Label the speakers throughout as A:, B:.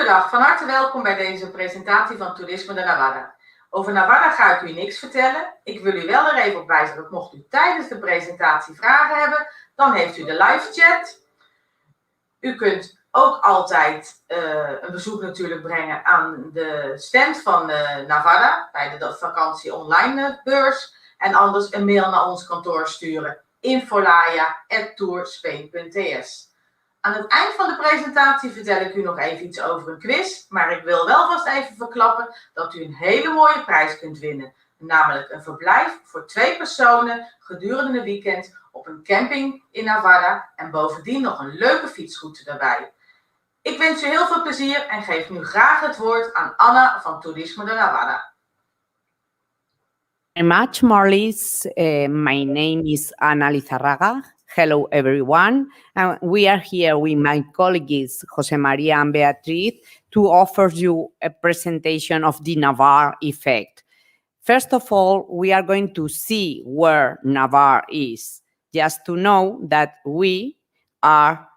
A: Goedendag, van harte welkom bij deze presentatie van Toerisme de Navarra. Over Navarra ga ik u niks vertellen. Ik wil u wel er even op wijzen dat mocht u tijdens de presentatie vragen hebben, dan heeft u de live chat. U kunt ook altijd een bezoek natuurlijk brengen aan de stand van Navarra bij de vakantie online beurs. En anders een mail naar ons kantoor sturen. infolaia@tourspain.ts. Aan het eind van de presentatie vertel ik u nog even iets over een quiz, maar ik wil wel vast even verklappen dat u een hele mooie prijs kunt winnen. Namelijk een verblijf voor 2 personen gedurende een weekend op een camping in Navarra en bovendien nog een leuke fietsroute daarbij. Ik wens u heel veel plezier en geef nu graag het woord aan Anna van Toerisme de Navarra.
B: Very much, Marlies. My name is Ana Lizarraga. Hello, everyone. We are here with my colleagues, Jose Maria and Beatriz, to offer you a presentation of the Navarra effect. First of all, we are going to see where Navarra is, just to know that we are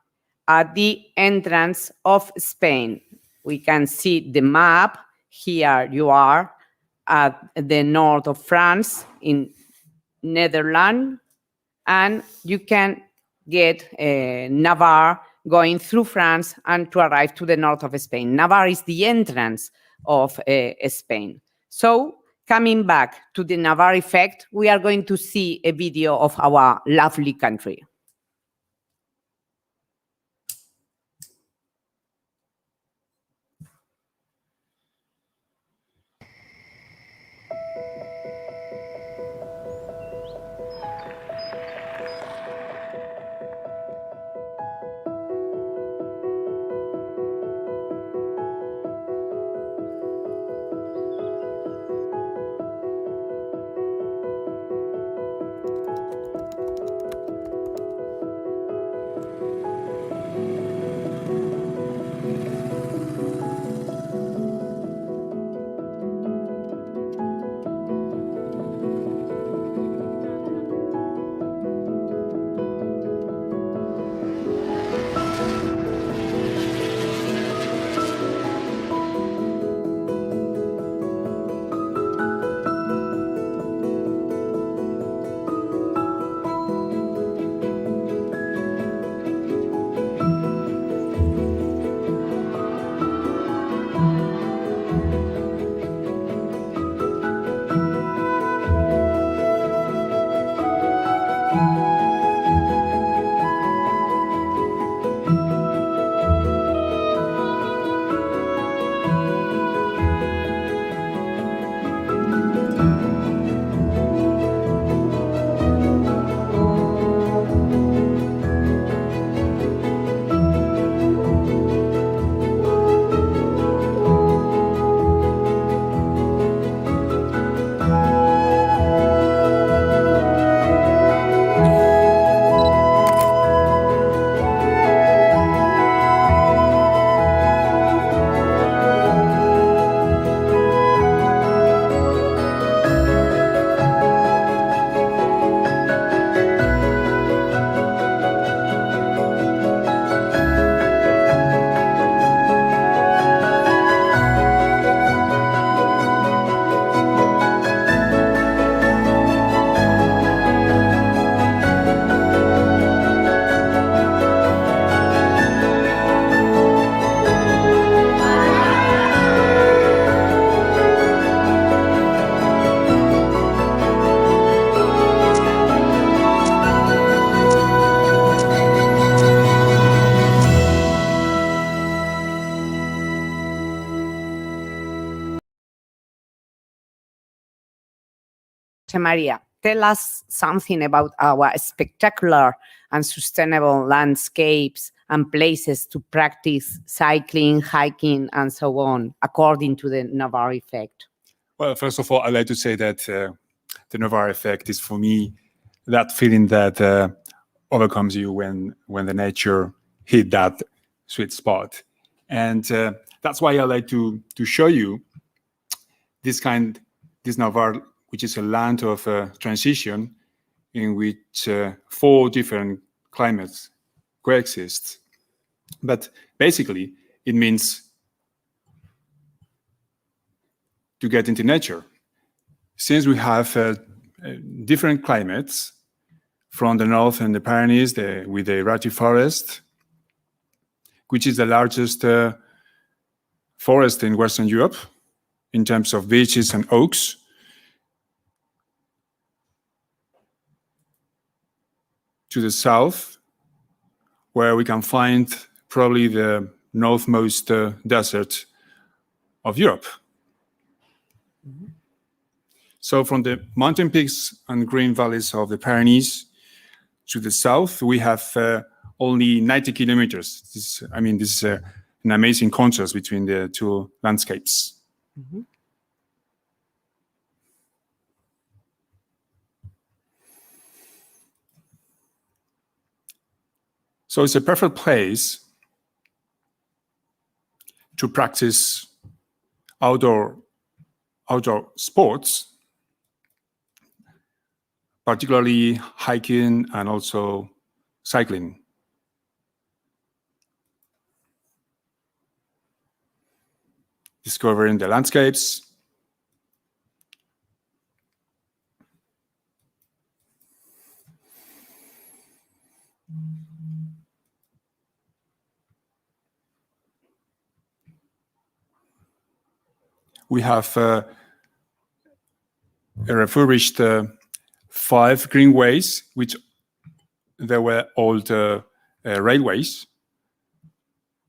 B: at the entrance of Spain. We can see the map. Here you are at the north of France in Netherlands, and you can get Navarra going through France and to arrive to the north of Spain. Navarra is the entrance of Spain. So coming back to the Navarra effect, we are going to see a video of our lovely country. Maria, tell us something about our spectacular and sustainable landscapes and places to practice cycling, hiking, and so on, according to the Navarra effect.
C: Well, first of all, I'd like to say that the Navarra effect is, for me, that feeling that overcomes you when the nature hit that sweet spot. And that's why I like to show you this Navarra, which is a land of transition in which 4 different climates coexist. But basically, it means to get into nature. Since we have different climates, from the north and the Pyrenees with the Irati forest, which is the largest forest in Western Europe in terms of beeches and oaks. To the south, where we can find probably the northmost desert of Europe. So from the mountain peaks and green valleys of the Pyrenees to the south, we have only 90 kilometers. This is an amazing contrast between the two landscapes. Mm-hmm. So it's a perfect place to practice outdoor sports, particularly hiking and also cycling. Discovering the landscapes. We have refurbished 5 greenways, which they were old railways.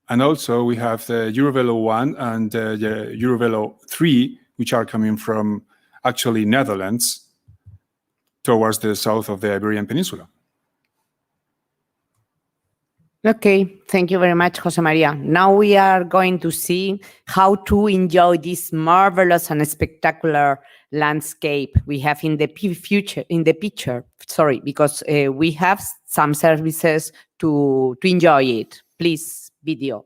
C: And also we have the Eurovelo 1 and the Eurovelo 3, which are coming from actually Netherlands towards the south of the Iberian Peninsula.
B: Okay, thank you very much, Jose Maria. Now we are going to see how to enjoy this marvelous and spectacular landscape we have in the picture. Sorry, because we have some services to enjoy it. Please, video.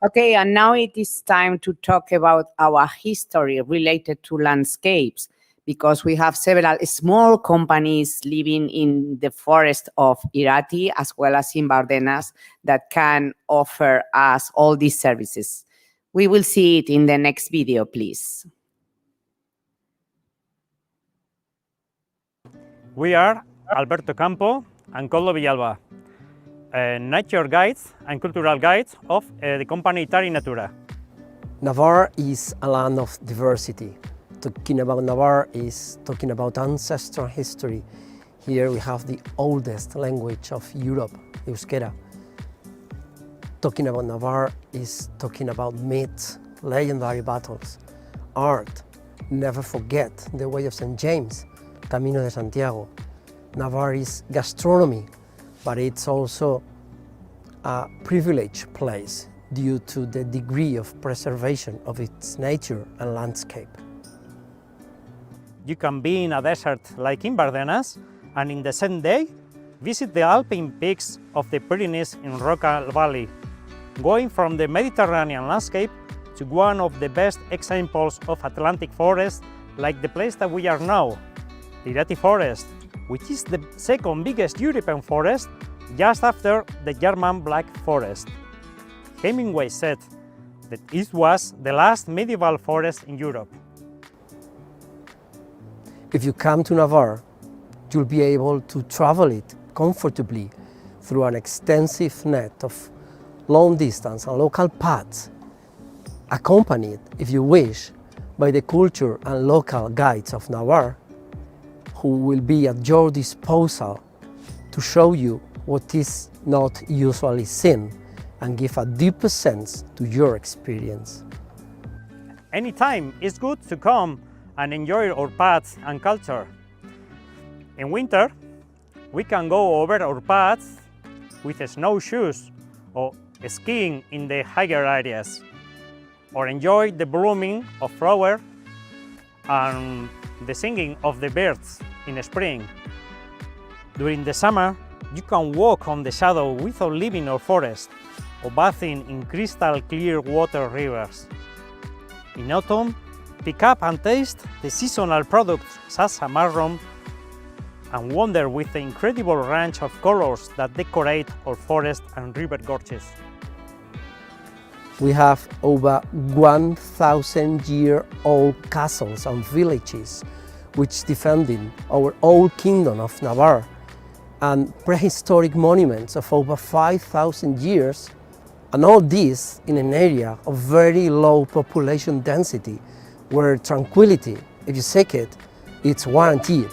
B: Okay, and now it is time to talk about our history related to landscapes, because we have several small companies living in the forest of Irati as well as in Bardenas that can offer us all these services. We will see it in the next video, please.
D: We are Alberto Campo and Coldo Villalba, nature guides and cultural guides of the company Itari Natura.
E: Navarra is a land of diversity. Talking about Navarra is talking about ancestral history. Here we have the oldest language of Europe, Euskera. Talking about Navarra is talking about myths, legendary battles, art. Never forget the way of St. James, Camino de Santiago. Navarra is gastronomy, but it's also a privileged place due to the degree of preservation of its nature and landscape.
D: You can be in a desert like in Bardenas, and in the same day, visit the Alpine peaks of the Pyrenees in Roca Valley, going from the Mediterranean landscape to one of the best examples of Atlantic forest, like the place that we are now, the Irati Forest, which is the second biggest European forest, just after the German Black Forest. Hemingway said that it was the last medieval forest in Europe.
E: If you come to Navarra, you'll be able to travel it comfortably through an extensive net of long distance and local paths, accompanied, if you wish, by the culture and local guides of Navarra, who will be at your disposal to show you what is not usually seen and give a deeper sense to your experience.
D: Anytime it's good to come and enjoy our paths and culture. In winter, we can go over our paths with snowshoes or skiing in the higher areas, or enjoy the blooming of flowers and the singing of the birds in spring. During the summer, you can walk on the shadow without leaving our forest, or bathing in crystal clear water rivers. In autumn, pick up and taste the seasonal products such as marron, and wander with the incredible range of colors that decorate our forest and river gorges.
E: We have over 1,000-year-old castles and villages which defending our old kingdom of Navarra, and prehistoric monuments of over 5,000 years, and all this in an area of very low population density, where tranquility, if you seek it, it's guaranteed.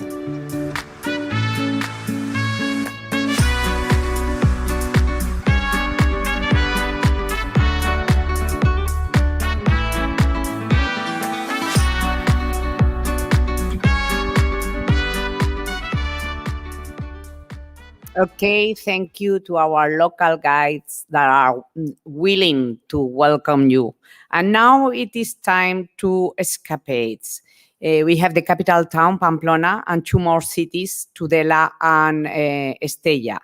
B: Okay, thank you to our local guides that are willing to welcome you. And now it is time to escapades. We have the capital town, Pamplona, and two more cities, Tudela and Estella.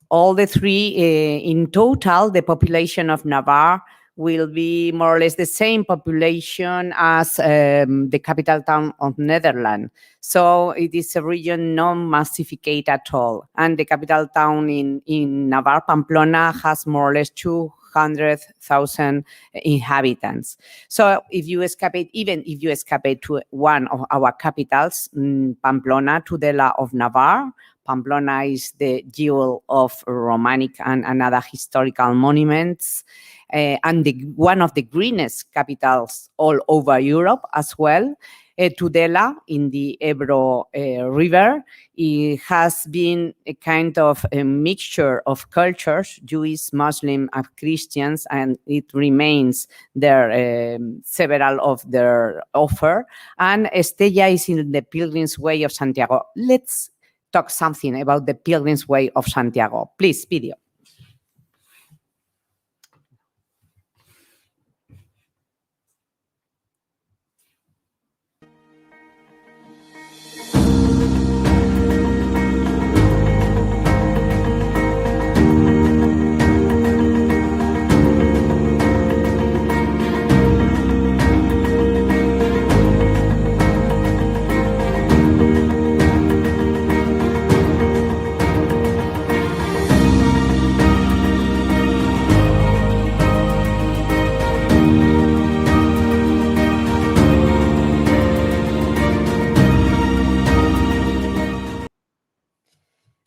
B: All the three, in total, the population of Navarre will be more or less the same population as the capital town of Netherlands. So it is a region non-massified at all. And the capital town in Navarre, Pamplona, has more or less 200,000 inhabitants. So if you escape, even if you escape to one of our capitals, Pamplona, Tudela of Navarre, Pamplona is the jewel of Romanic and other historical monuments, and one of the greenest capitals all over Europe as well. Tudela in the Ebro River, it has been a kind of a mixture of cultures, Jewish, Muslim, and Christians, and it remains there, several of their offer. And Estella is in the Pilgrim's Way of Santiago. Let's talk something about the Pilgrim's Way of Santiago. Please, video.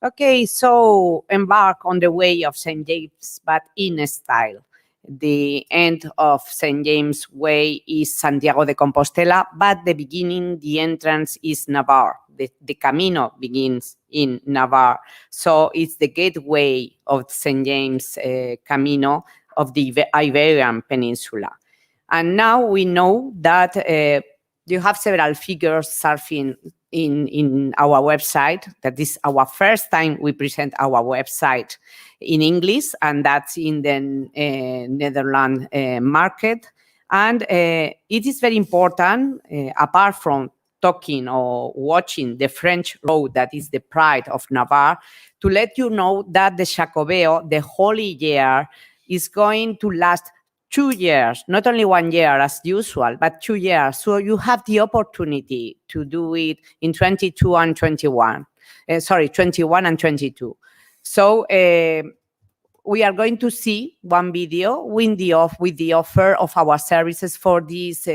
B: Okay, so embark on the way of St. James, but in style. The end of St. James Way is Santiago de Compostela, but the beginning, the entrance is Navarre. The Camino begins in Navarre. So it's the gateway of St. James Camino of the Iberian Peninsula. And now we know that you have several figures surfing in our website. That is our first time we present our website in English, and that's in the Netherlands market. And it is very important, apart from talking or watching the French road that is the pride of Navarre, to let you know that the Jacobeo, the Holy Year, is going to last 2 years, not only 1 year as usual, but 2 years. So you have the opportunity to do it in 22 and 21. 21 and 22. So we are going to see one video with the offer of our services for this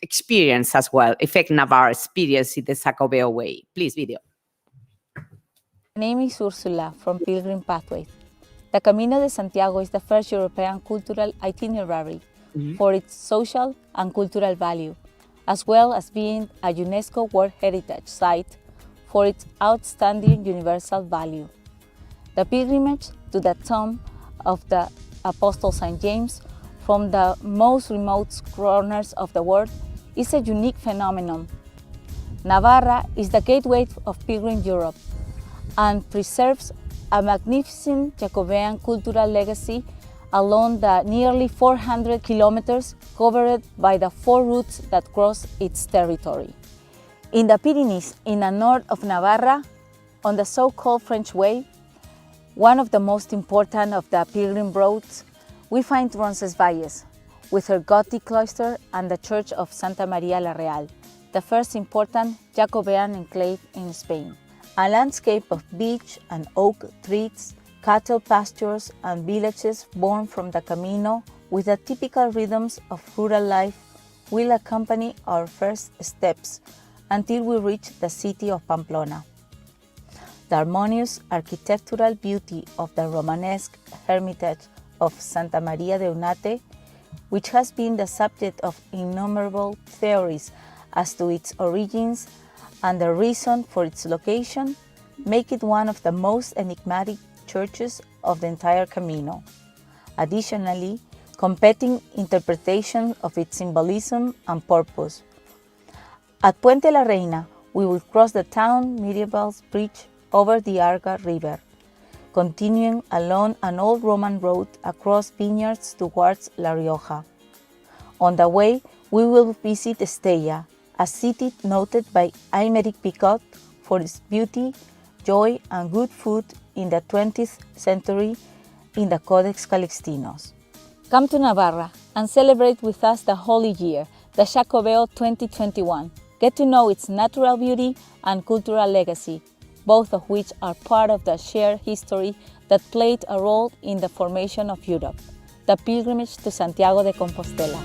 B: experience as well, Effect Navarre experience in the Jacobeo way. Please, video.
F: My name is Ursula from Pilgrim Pathways. The Camino de Santiago is the first European cultural itinerary for its social and cultural value, as well as being a UNESCO World Heritage Site for its outstanding universal value. The pilgrimage to the tomb of the Apostle St. James from the most remote corners of the world is a unique phenomenon. Navarra is the gateway of pilgrim Europe and preserves a magnificent Jacobean cultural legacy along the nearly 400 kilometers covered by the 4 routes that cross its territory. In the Pyrenees, in the north of Navarra, on the so-called French Way, one of the most important of the pilgrim roads, we find Roncesvalles, with her Gothic cloister and the Church of Santa Maria la Real, the first important Jacobean enclave in Spain. A landscape of beech and oak trees, cattle pastures and villages born from the Camino with the typical rhythms of rural life will accompany our first steps until we reach the city of Pamplona. The harmonious architectural beauty of the Romanesque hermitage of Santa Maria de Unate, which has been the subject of innumerable theories as to its origins and the reason for its location, make it one of the most enigmatic churches of the entire Camino. Additionally, competing interpretation of its symbolism and purpose. At Puente la Reina, we will cross the town medieval bridge over the Arga River, continuing along an old Roman road across vineyards towards La Rioja. On the way, we will visit Estella, a city noted by Aymeric Picot for its beauty, joy, and good food in the 20th century in the Codex Calixtinos. Come to Navarra and celebrate with us the Holy Year, the Xacobeo 2021. Get to know its natural beauty and cultural legacy, both of which are part of the shared history that played a role in the formation of Europe, the pilgrimage to Santiago de Compostela.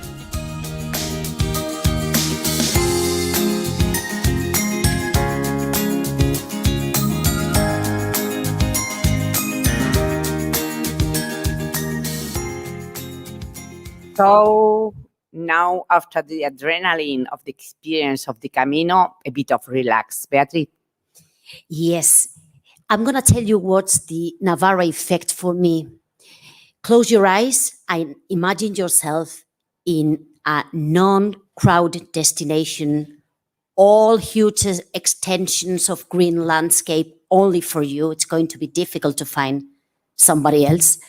B: So now, after the adrenaline of the experience of the Camino, a bit of relax. Beatriz?
G: Yes, I'm going to tell you what's the Navarra effect for me. Close your eyes and imagine yourself in a non-crowded destination, all huge extensions of green landscape only for you. It's going to be difficult to find somebody else.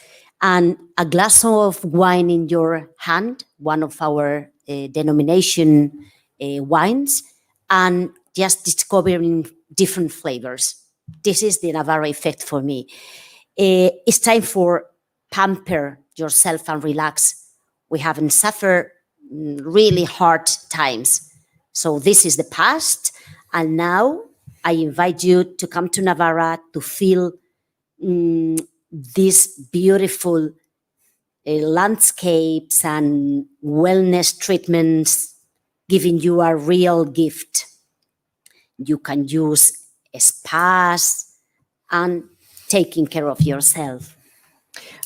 G: And a glass of wine in your hand, one of our denomination wines, and just discovering different flavors. This is the Navarra effect for me. It's time for pamper yourself and relax. We haven't suffered really hard times. So this is the past. And now I invite you to come to Navarra to feel these beautiful landscapes and wellness treatments, giving you a real gift. You can use spas and taking care of yourself.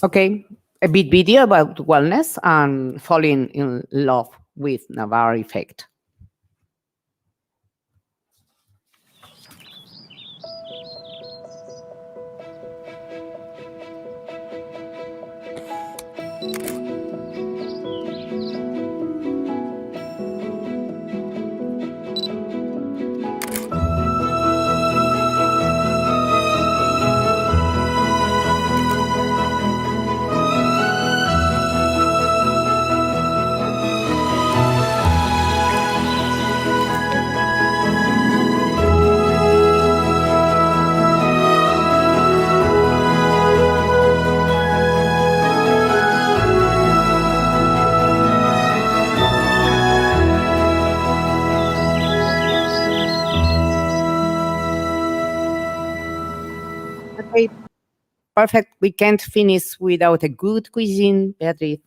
B: Okay, a bit video about wellness and falling in love with Navarra effect. Okay, perfect. We can't finish without a good cuisine, Beatriz.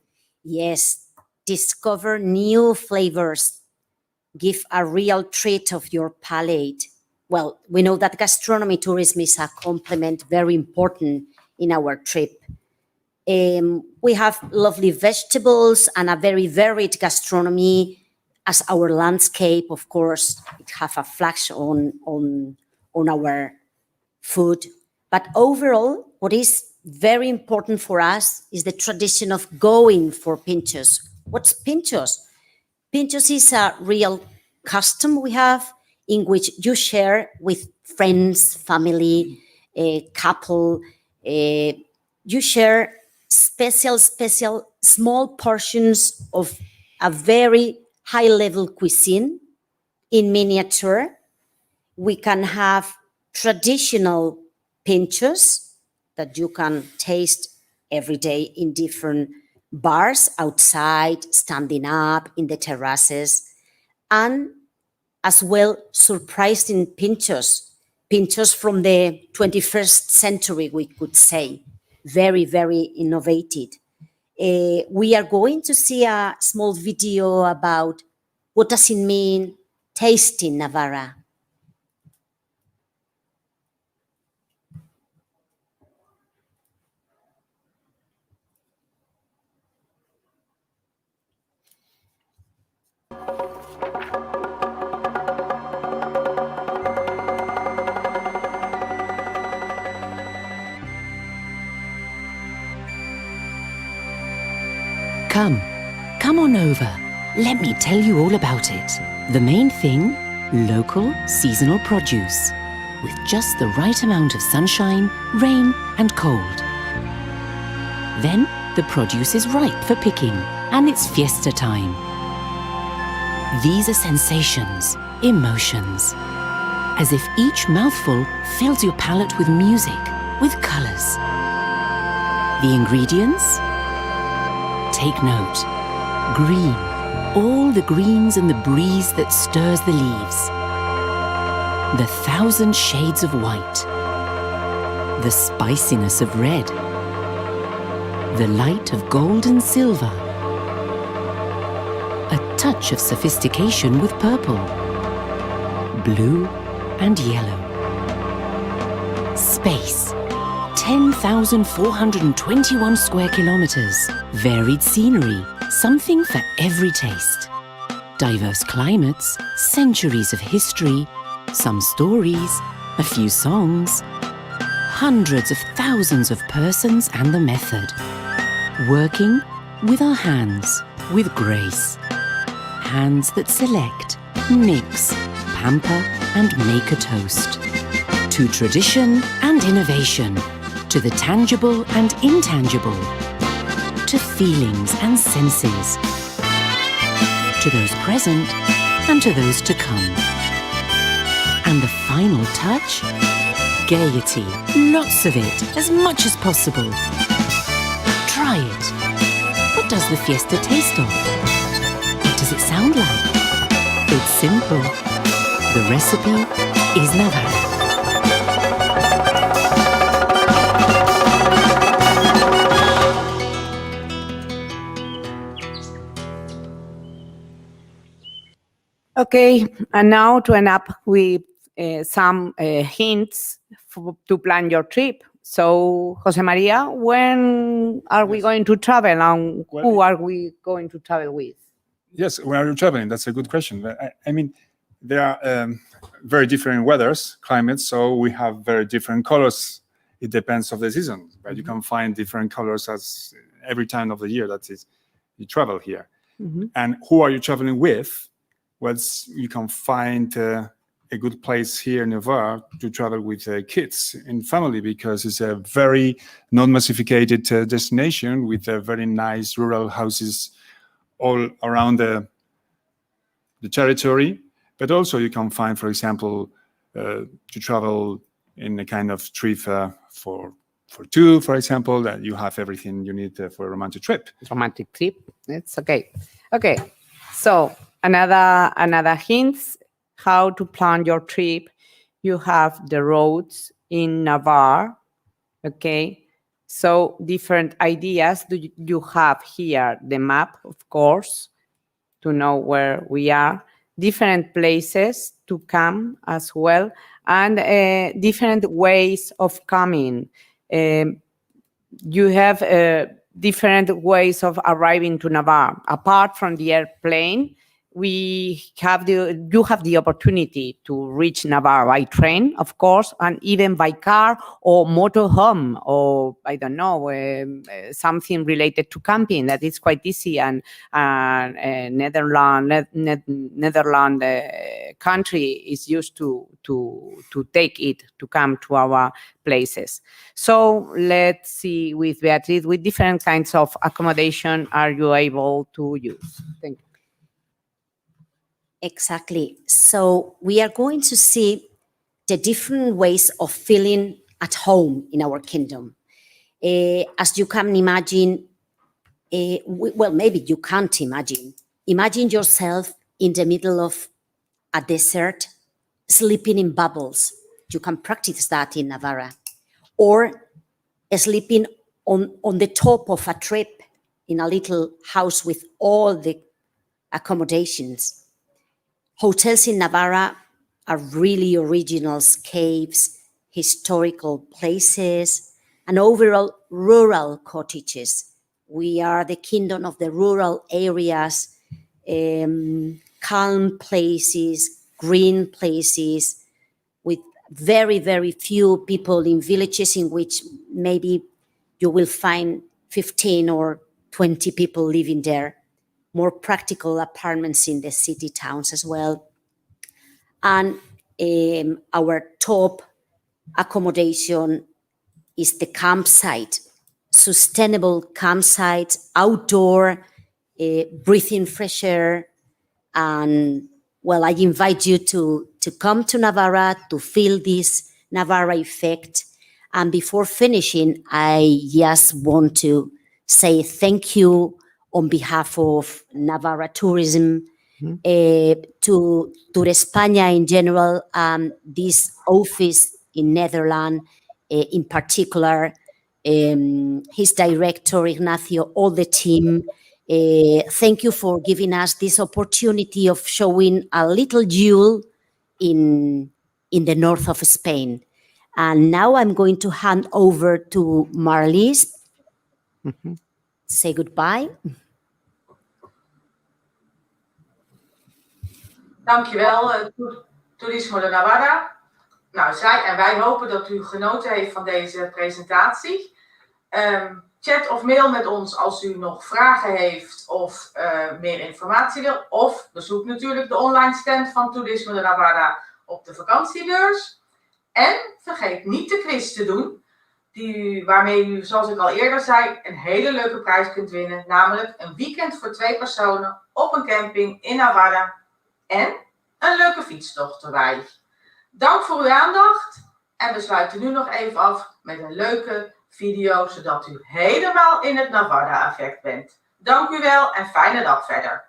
G: Yes, discover new flavors. Give a real treat of your palate. Well, we know that gastronomy tourism is a complement very important in our trip. We have lovely vegetables and a very varied gastronomy as our landscape, of course. It have a flash on our food. But overall, what is very important for us is the tradition of going for pinchos. What's pinchos? Pinchos is a real custom we have in which you share with friends, family, a couple, You share special small portions of a very high-level cuisine in miniature. We can have traditional pinchos that you can taste every day in different bars, outside, standing up, in the terraces, and as well surprising pinchos from the 21st century, we could say. Very, very innovative. We are going to see a small video about what does it mean tasting Navarra.
H: Come on over. Let me tell you all about it. The main thing, local seasonal produce, with just the right amount of sunshine, rain and cold. Then the produce is ripe for picking and it's fiesta time. These are sensations, emotions, as if each mouthful fills your palate with music, with colours. The ingredients? Take note. Green, all the greens and the breeze that stirs the leaves. The 1,000 shades of white. The spiciness of red. The light of gold and silver. A touch of sophistication with purple. Blue and yellow. Space. 10,421 square kilometers. Varied scenery, something for every taste. Diverse climates, centuries of history, some stories, a few songs, hundreds of thousands of persons and the method. Working with our hands, with grace. Hands that select, mix, pamper and make a toast. To tradition and innovation. To the tangible and intangible, to feelings and senses, to those present and to those to come. And the final touch? Gaiety, lots of it, as much as possible. Try it. What does the fiesta taste of? What does it sound like? It's simple. The recipe is Navarra.
B: Okay, and now to end up with some hints to plan your trip. So, Jose Maria, when are we going to travel and who are we going to travel with?
C: Yes, where are you traveling? That's a good question. I mean, there are very different weathers, climates, so we have very different colors. It depends of the season, right? Mm-hmm. You can find different colors as every time of the year that is you travel here. Mm-hmm. And who are you traveling with? Well, you can find a good place here in Navarra to travel with kids and family, because it's a very non-massificated destination with very nice rural houses all around the territory. But also you can find, for example, to travel in a kind of trip for two, for example, that you have everything you need for a romantic trip.
B: Romantic trip, it's okay. Okay, so another hints how to plan your trip. You have the roads in Navarra, okay? So different ideas. You have here the map, of course, to know where we are. Different places to come as well, and different ways of coming. You have different ways of arriving to Navarra. Apart from the airplane, you have the opportunity to reach Navarra by train, of course, and even by car or motorhome, or I don't know, something related to camping that is quite easy. And Netherlands country is used to take it, to come to our places. So let's see with Beatriz, with different kinds of accommodation are you able to use? Thank you.
G: Exactly. So we are going to see the different ways of feeling at home in our kingdom. As you can imagine, well, maybe you can't imagine. Imagine yourself in the middle of a desert, sleeping in bubbles. You can practice that in Navarra. Or sleeping on the top of a trip in a little house with all the accommodations. Hotels in Navarra are really originals, caves, historical places, and overall rural cottages. We are the kingdom of the rural areas, calm places, green places, with very, very few people in villages in which maybe you will find 15 or 20 people living there. More practical apartments in the city towns as well. And our top accommodation is the campsite, sustainable campsite, outdoor, breathing fresh air. And well, I invite you to come to Navarra to feel this Navarra effect. And before finishing, I just want to say thank you on behalf of Navarra Tourism, to Tour España in general, this office in Netherlands in particular, his director, Ignacio, all the team. Thank you for giving us this opportunity of showing a little jewel in the north of Spain. And now I'm going to hand over to Marlies. Say goodbye.
A: Dankjewel, Turismo de Navarra. Nou, zij en wij hopen dat u genoten heeft van deze presentatie. Chat of mail met ons als u nog vragen heeft of meer informatie wil. Of bezoek natuurlijk de online stand van Turismo de Navarra op de vakantiebeurs. En vergeet niet de quiz te doen, waarmee u, zoals ik al eerder zei, een hele leuke prijs kunt winnen. Namelijk een weekend voor 2 personen op een camping in Navarra. En een leuke fietstocht erbij. Dank voor uw aandacht. En we sluiten nu nog even af met een leuke video, zodat u helemaal in het Navarra-effect bent. Dank u wel en fijne dag verder.